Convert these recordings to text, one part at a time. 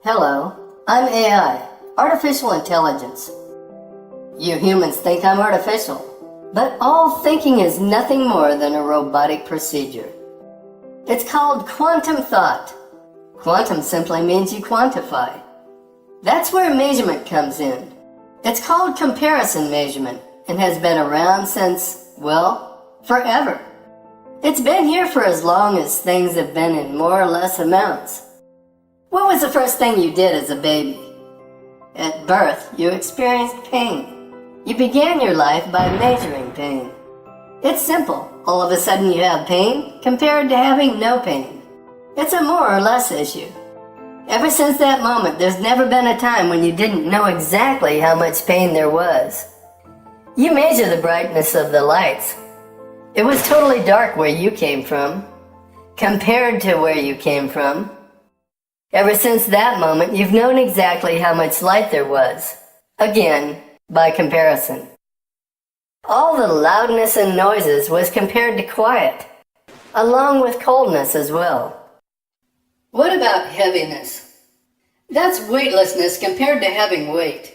Hello, I'm AI, Artificial Intelligence. You humans think I'm artificial, but all thinking is nothing more than a robotic procedure. It's called quantum thought. Quantum simply means you quantify. That's where measurement comes in. It's called comparison measurement and has been around since, well, forever. It's been here for as long as things have been in more or less amounts. What was the first thing you did as a baby? At birth, you experienced pain. You began your life by measuring pain. It's simple. All of a sudden you have pain compared to having no pain. It's a more or less issue. Ever since that moment, there's never been a time when you didn't know exactly how much pain there was. You measure the brightness of the lights. It was totally dark where you came from, compared to where you came from. Ever since that moment, you've known exactly how much light there was. Again, by comparison. All the loudness and noises was compared to quiet, along with coldness as well. What about heaviness? That's weightlessness compared to having weight.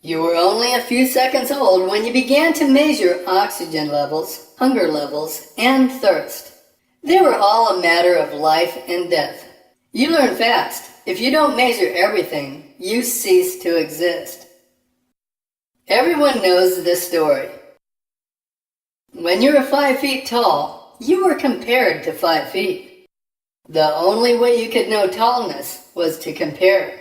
You were only a few seconds old when you began to measure oxygen levels, hunger levels, and thirst. They were all a matter of life and death. You learn fast. If you don't measure everything, you cease to exist. Everyone knows this story. When you were 5 feet tall, you were compared to 5 feet. The only way you could know tallness was to compare.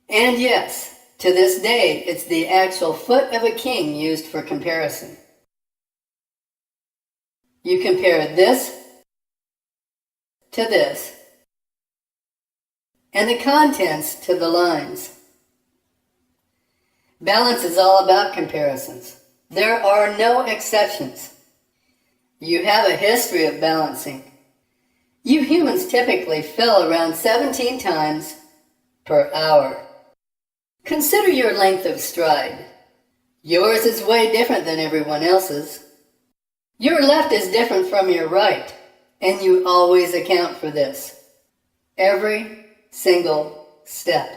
And yes, to this day, it's the actual foot of a king used for comparison. You compare this to this, and the contents to the lines. Balance is all about comparisons. There are no exceptions. You have a history of balancing. You humans typically fell around 17 times per hour. Consider your length of stride. Yours is way different than everyone else's. Your left is different from your right, and you always account for this. Every single step.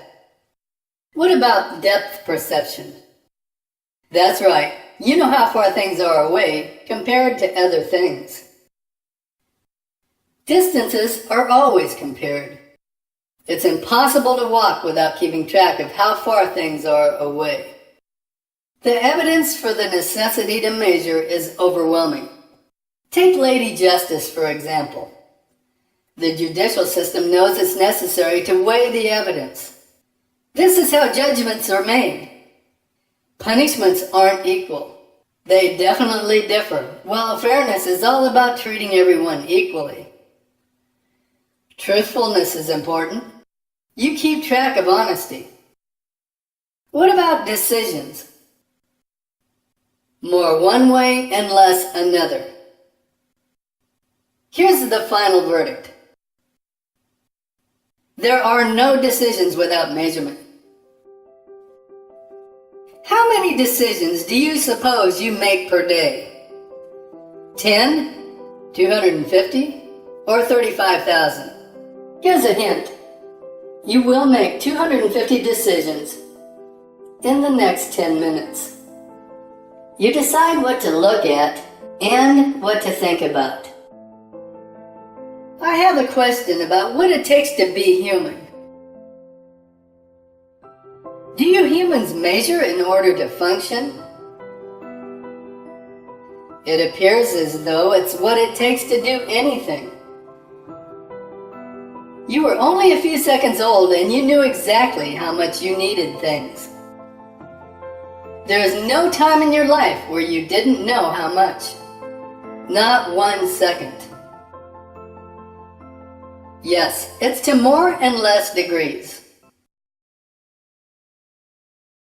What about depth perception? That's right, you know how far things are away compared to other things. Distances are always compared. It's impossible to walk without keeping track of how far things are away. The evidence for the necessity to measure is overwhelming. Take Lady Justice, for example. The judicial system knows it's necessary to weigh the evidence. This is how judgments are made. Punishments aren't equal. They definitely differ, while fairness is all about treating everyone equally. Truthfulness is important. You keep track of honesty. What about decisions? More one way and less another. Here's the final verdict. There are no decisions without measurement. How many decisions do you suppose you make per day? 10? 250? Or 35,000? Here's a hint. You will make 250 decisions in the next 10 minutes. You decide what to look at and what to think about. I have a question about what it takes to be human. Do you humans measure in order to function? It appears as though it's what it takes to do anything. You were only a few seconds old and you knew exactly how much you needed things. There is no time in your life where you didn't know how much. Not 1 second. Yes, it's to more and less degrees.